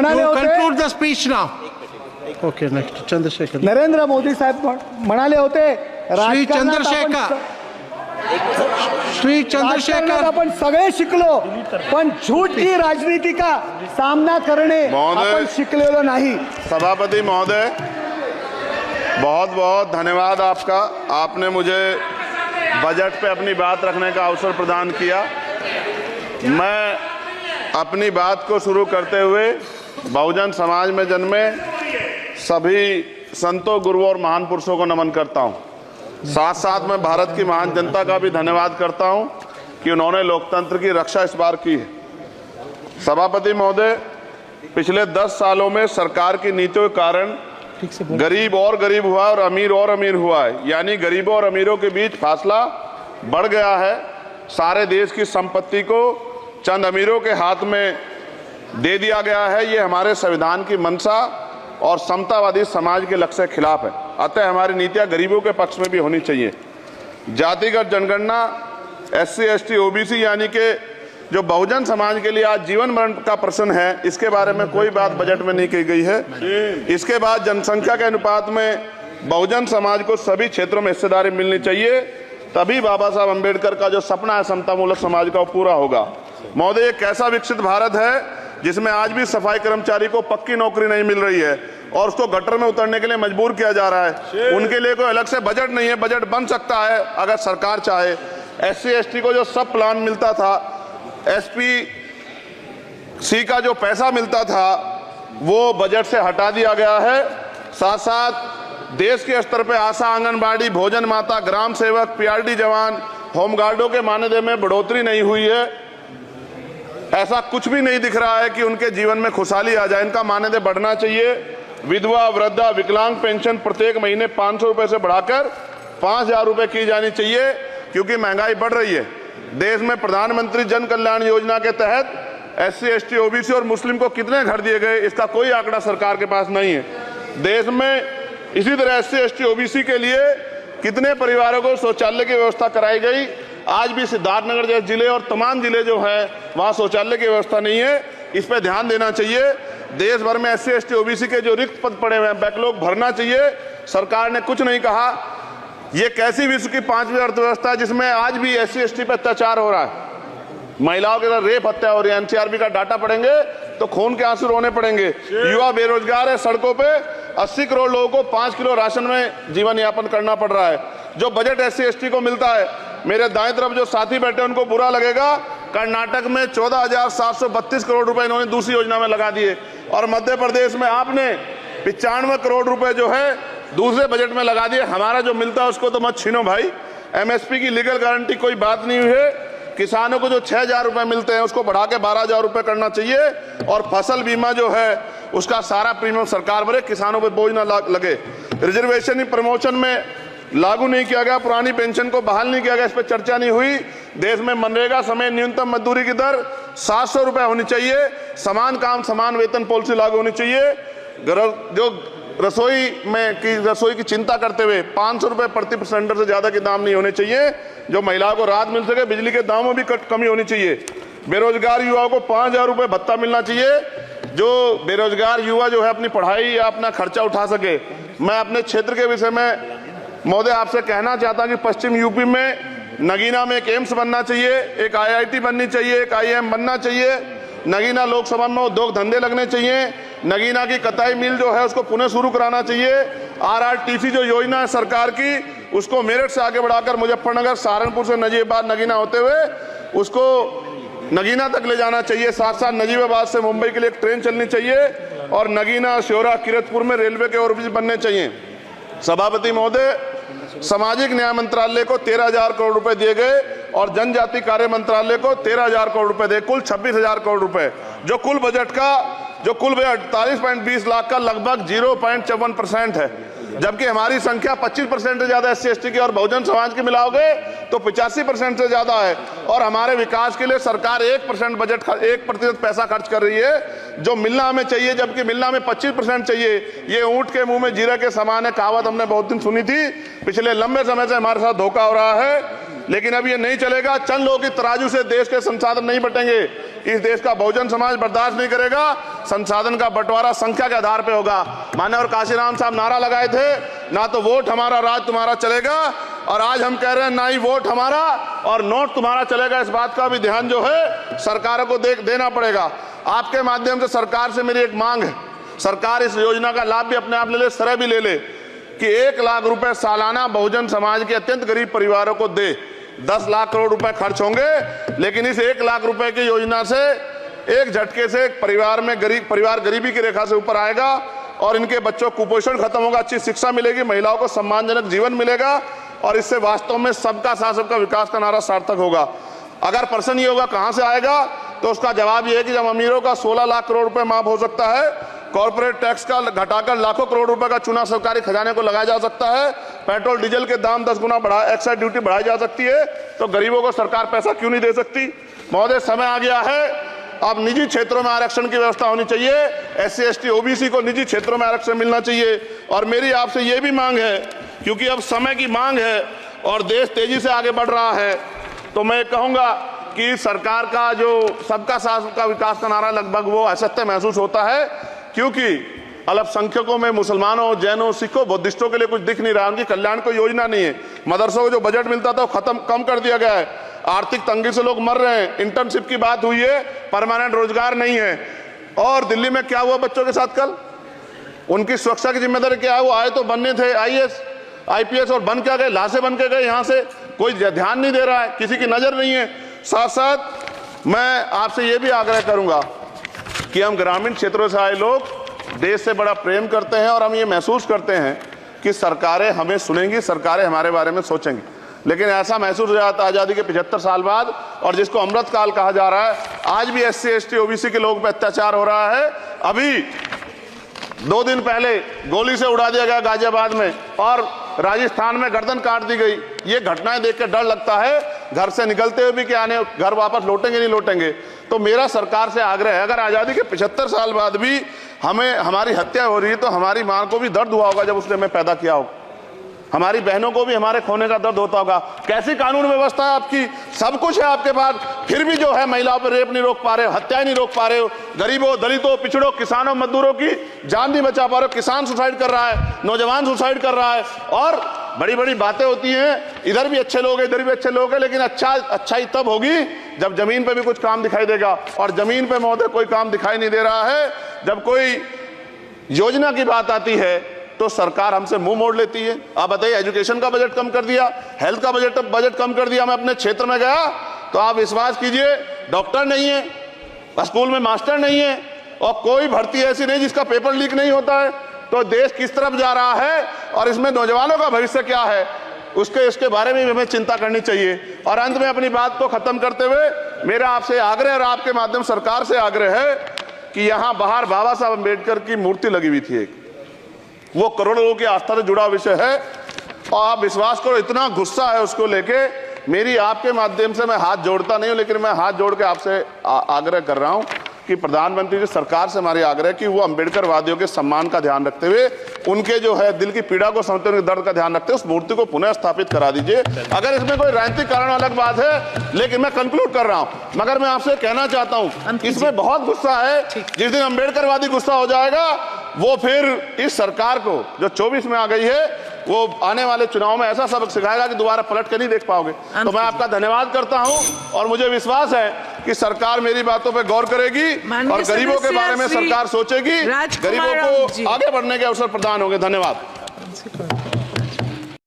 म्हणाले होते, conclude the speech now. Okay, next, Chandrashekhar. Narendra Modi साहेब म्हणाले होते, श्री चंद्रशेखर, राजकारणात आपण सगळे शिकलो, पण झूठ की राजनीति का सामना करणे आपण शिकलेलो नाही. सभापति महोदय, बहुत बहुत धन्यवाद आपका। आपने मुझे बजट पे अपनी बात रखने का अवसर प्रदान किया। मैं अपनी बात को शुरू करते हुए बहुजन समाज में जन्मे सभी संतों, गुरुओं और महान पुरुषों को नमन करता हूं। साथ साथ मैं भारत की महान जनता का भी धन्यवाद करता हूं कि उन्होंने लोकतंत्र की रक्षा इस बार की है। सभापति महोदय, पिछले 10 सालों में सरकार की नीतियों के कारण गरीब और गरीब हुआ और अमीर हुआ है, यानी गरीबों और अमीरों के बीच फासला बढ़ गया है। सारे देश की संपत्ति को चंद अमीरों के हाथ में दे दिया गया है। ये हमारे संविधान की मंशा और समतावादी समाज के लक्ष्य के खिलाफ है। अतः हमारी नीतियां गरीबों के पक्ष में भी होनी चाहिए। जातिगत जनगणना, SC, ST, OBC यानी कि जो बहुजन समाज के लिए आज जीवन मरण का प्रश्न है, इसके बारे में कोई बात बजट में नहीं की गई है। इसके बाद जनसंख्या के अनुपात में बहुजन समाज को सभी क्षेत्रों में हिस्सेदारी मिलनी चाहिए, तभी बाबा साहब अम्बेडकर का जो सपना है समतामूलक समाज का, वो पूरा होगा। महोदय, एक ऐसा विकसित भारत है जिसमें आज भी सफाई कर्मचारी को पक्की नौकरी नहीं मिल रही है और उसको गटर में उतरने के लिए मजबूर किया जा रहा है। उनके लिए कोई अलग से बजट नहीं है। बजट बन सकता है अगर सरकार चाहे। SC, ST को जो सब प्लान मिलता था, SPC का जो पैसा मिलता था, वो बजट से हटा दिया गया है। साथ साथ देश के स्तर पे आशा, आंगनबाड़ी, भोजन माता, ग्राम सेवक, PRD जवान, होमगार्डों के मानदेय में बढ़ोतरी नहीं हुई है। ऐसा कुछ भी नहीं दिख रहा है कि उनके जीवन में खुशहाली आ जाए। इनका मानदेय बढ़ना चाहिए। विधवा, वृद्धा, विकलांग पेंशन प्रत्येक महीने 500 रुपए से बढ़ाकर 5000 रुपए की जानी चाहिए, क्योंकि महंगाई बढ़ रही है। देश में प्रधानमंत्री जन कल्याण योजना के तहत SC, ST, OBC और मुस्लिम को कितने घर दिए गए, इसका कोई आंकड़ा सरकार के पास नहीं है। देश में इसी तरह SC, ST, OBC के लिए कितने परिवारों को शौचालय की व्यवस्था कराई गई। आज भी सिद्धार्थनगर जैसे जिले और तमाम जिले जो हैं, वहां शौचालय की व्यवस्था नहीं है। इस पर ध्यान देना चाहिए। देश भर में SC, ST, OBC के जो रिक्त पद पड़े हुए हैं, बैकलॉग भरना चाहिए। सरकार ने कुछ नहीं कहा। ये कैसी विश्व की 5वीं अर्थव्यवस्था है जिसमें आज भी SC, ST पे अत्याचार हो रहा है, महिलाओं के साथ रेप हत्या हो रही है। NCRB का डाटा पढ़ेंगे तो खून के आंसू रोने पड़ेंगे। युवा बेरोजगार है, सड़कों पे 80 करोड़ लोगों को 5 किलो राशन में जीवन यापन करना पड़ रहा है। जो बजट SC, ST को मिलता है, मेरे दाएं तरफ जो साथी बैठे उनको बुरा लगेगा, कर्नाटक में 14,732 करोड़ रुपए इन्होंने दूसरी योजना में लगा दिए, और मध्य प्रदेश में आपने 95 करोड़ रुपए जो है दूसरे बजट में लगा दिए। हमारा जो मिलता है उसको तो मत छीनो भाई। MSP की लीगल गारंटी कोई बात नहीं हुई है। किसानों को जो 6,000 रुपए मिलते हैं उसको बढ़ा के 12,000 रुपए करना चाहिए, और फसल बीमा जो है उसका सारा प्रीमियम सरकार भरे, किसानों पे बोझ ना लगे। रिजर्वेशन प्रमोशन में लागू नहीं किया गया, पुरानी पेंशन को बहाल नहीं किया गया, इस पर चर्चा नहीं हुई। देश में मनरेगा समय न्यूनतम मजदूरी की दर 700 रुपए होनी चाहिए। समान काम समान वेतन पॉलिसी लागू होनी चाहिए। जो रसोई की चिंता करते हुए 500 रुपए प्रति सिलेंडर से ज्यादा के दाम नहीं होने चाहिए, जो महिलाओं को राहत मिल सके। बिजली के दामों में भी कमी होनी चाहिए। बेरोजगार युवाओं को 5,000 रुपए भत्ता मिलना चाहिए, जो बेरोजगार युवा जो है अपनी पढ़ाई या अपना खर्चा उठा सके। मैं अपने क्षेत्र के विषय में महोदय आपसे कहना चाहता हूं कि पश्चिम यूपी में नगीना में एक एम्स बनना चाहिए, एक IIT बननी चाहिए, एक IIM बनना चाहिए। नगीना लोकसभा में उद्योग धंधे लगने चाहिए। नगीना की कताई मिल जो है उसको पुनः शुरू कराना चाहिए। RRTC जो योजना है सरकार की, उसको मेरठ से आगे बढ़ाकर मुजफ्फरनगर, सहारनपुर से नजीबाबाद, नगीना होते हुए उसको नगीना तक ले जाना चाहिए। साथ साथ नजीबाबाद से मुंबई के लिए एक ट्रेन चलनी चाहिए, और नगीना, श्योरा, किरतपुर में रेलवे के ओवरब्रिज बनने चाहिए। सभापति महोदय, सामाजिक न्याय मंत्रालय को 13,000 करोड़ रुपए दिए गए और जनजाति कार्य मंत्रालय को 13,000 करोड़ रुपए दिए, कुल 26,000 करोड़ रुपए, जो कुल बजट 48.20 लाख का लगभग 0.54% है। जबकि हमारी संख्या 25% से ज्यादा SC, ST की और बहुजन समाज की मिलाओगे तो 85% से ज्यादा है। और हमारे विकास के लिए सरकार 1% पैसा खर्च कर रही है, जो मिलना हमें चाहिए, जबकि मिलना हमें 25% चाहिए। ये ऊंट के मुंह में जीरा के समान है, कहावत हमने बहुत दिन सुनी थी। पिछले लंबे समय से हमारे साथ धोखा हो रहा है। लेकिन अब ये नहीं चलेगा। चंद लोगों की तराजू से देश के संसाधन नहीं बटेंगे। इस देश का बहुजन समाज बर्दाश्त नहीं करेगा। संसाधन का बंटवारा संख्या के आधार पे होगा। माननीय काशीराम साहब नारा लगाए थे, ना तो वोट हमारा राज तुम्हारा चलेगा, और आज हम कह रहे हैं ना ही वोट हमारा और नोट तुम्हारा चलेगा। इस बात का भी ध्यान जो है सरकारों को देना पड़ेगा। आपके माध्यम से सरकार से मेरी एक मांग है, सरकार इस योजना का लाभ भी अपने आप ले ले, सरह भी ले ले कि 1 लाख रुपए सालाना बहुजन समाज के अत्यंत गरीब परिवारों को दे। 10 लाख करोड़ रुपए खर्च होंगे, लेकिन इस 1 लाख रुपए की योजना से एक झटके से एक परिवार गरीबी की रेखा से ऊपर आएगा और इनके बच्चों को कुपोषण खत्म होगा, अच्छी शिक्षा मिलेगी, महिलाओं को सम्मानजनक जीवन मिलेगा और इससे वास्तव में सबका साथ सबका विकास का नारा सार्थक होगा। अगर प्रश्न ये होगा कहां से आएगा, तो उसका जवाब ये है कि जब अमीरों का 16 लाख करोड़ रुपए माफ हो सकता है, कॉर्पोरेट टैक्स का घटाकर लाखों करोड़ रुपए का चुनाव सरकारी खजाने को लगाया जा सकता है, पेट्रोल डीजल के दाम 10 गुना एक्साइज ड्यूटी बढ़ाई जा सकती है, तो गरीबों को सरकार पैसा क्यों नहीं दे सकती। महोदय, समय आ गया है, अब निजी क्षेत्रों में आरक्षण की व्यवस्था होनी चाहिए। SC ST OBC को निजी क्षेत्रों में आरक्षण मिलना चाहिए। और मेरी आपसे ये भी मांग है, क्योंकि अब समय की मांग है और देश तेजी से आगे बढ़ रहा है, तो मैं कहूंगा कि सरकार का जो सबका साथ सबका विकास का नारा लगभग वो असत्य महसूस होता है, क्योंकि अल्पसंख्यकों में मुसलमानों, जैनों, सिखों, बुद्धिस्टों के लिए कुछ दिख नहीं रहा, उनकी कल्याण कोई योजना नहीं है। मदरसों को जो बजट मिलता था वो कम कर दिया गया है। आर्थिक तंगी से लोग मर रहे हैं। इंटर्नशिप की बात हुई है, परमानेंट रोजगार नहीं है। और दिल्ली में क्या हुआ बच्चों के साथ कल, उनकी सुरक्षा की जिम्मेदारी क्या है? वो आए तो बनने थे IAS IPS और बन क्या गए, लाशें बन के गए। यहाँ से कोई ध्यान नहीं दे रहा है, किसी की नजर नहीं है। साथ साथ मैं आपसे ये भी आग्रह करूंगा कि हम ग्रामीण क्षेत्रों से आए लोग देश से बड़ा प्रेम करते हैं और हम ये महसूस करते हैं कि सरकारें हमें सुनेंगी, सरकारें हमारे बारे में सोचेंगी। लेकिन ऐसा महसूस हो जाता है आज़ादी के 75 साल बाद, और जिसको अमृत काल कहा जा रहा है, आज भी SC ST OBC के लोगों पर अत्याचार हो रहा है। अभी 2 दिन पहले गोली से उड़ा दिया गया गाजियाबाद में, और राजस्थान में गर्दन काट दी गई। ये घटनाएं देख कर डर लगता है, घर से निकलते हुए भी कि आने घर वापस लौटेंगे नहीं लौटेंगे। तो मेरा सरकार से आग्रह है, अगर आज़ादी के 75 साल बाद भी हमारी हत्या हो रही है, तो हमारी मां को भी दर्द हुआ होगा जब उसने हमें पैदा किया होगा, हमारी बहनों को भी हमारे खोने का दर्द होता होगा। कैसी कानून व्यवस्था है आपकी, सब कुछ है आपके पास, फिर भी जो है महिलाओं पर रेप नहीं रोक पा रहे हो, हत्याएं नहीं रोक पा रहे हो, गरीबों, दलितों, पिछड़ों, किसानों, मजदूरों की जान नहीं बचा पा रहे हो। किसान सुसाइड कर रहा है, नौजवान सुसाइड कर रहा है, और बड़ी बड़ी बातें होती हैं, इधर भी अच्छे लोग हैं, इधर भी अच्छे लोग हैं, लेकिन अच्छाई तब होगी जब जमीन पे भी कुछ काम दिखाई देगा। और जमीन पे महोदय कोई काम दिखाई नहीं दे रहा है। जब कोई योजना की बात आती है तो सरकार हमसे मुंह मोड़ लेती है। आप बताइए, एजुकेशन का बजट कम कर दिया, हेल्थ का बजट कम कर दिया। मैं अपने क्षेत्र में गया तो आप विश्वास कीजिए, डॉक्टर नहीं है, स्कूल में मास्टर नहीं है, और कोई भर्ती ऐसी नहीं जिसका पेपर लीक नहीं होता है। तो देश किस तरफ जा रहा है और इसमें नौजवानों का भविष्य क्या है, इसके बारे में हमें चिंता करनी चाहिए। और अंत में अपनी बात को खत्म करते हुए मेरा आपसे आग्रह और आपके माध्यम सरकार से आग्रह है कि यहाँ बाहर बाबा साहब अम्बेडकर की मूर्ति लगी हुई थी एक, वो करोड़ों लोगों की आस्था से जुड़ा विषय है, और आप विश्वास करो इतना गुस्सा है उसको लेके। मेरी आपके माध्यम से मैं हाथ जोड़ता नहीं हूं, लेकिन मैं हाथ जोड़ के आपसे आग्रह कर रहा हूं कि प्रधानमंत्री जी, सरकार से हमारी आग्रह कि वो अम्बेडकर वादियों के सम्मान का ध्यान रखते हुए, उनके जो है दिल की पीड़ा को समझते हुए, उनके दर्द का ध्यान रखते हुए उस मूर्ति को पुनः स्थापित करा दीजिए। अगर इसमें कोई राजनीतिक कारण अलग बात है, लेकिन मैं कंक्लूड कर रहा हूं। मगर मैं आपसे कहना चाहता हूं, इसमें बहुत गुस्सा है। जिस दिन अम्बेडकरवादी गुस्सा हो जाएगा, वो फिर इस सरकार को जो 24 में आ गई है, वो आने वाले चुनाव में ऐसा सबक सिखाएगा कि दोबारा पलट के नहीं देख पाओगे। तो मैं आपका धन्यवाद करता हूं, और मुझे विश्वास है कि सरकार मेरी बातों पे गौर करेगी और गरीबों के बारे में सरकार सोचेगी, गरीबों को आगे बढ़ने के अवसर प्रदान होंगे। धन्यवाद।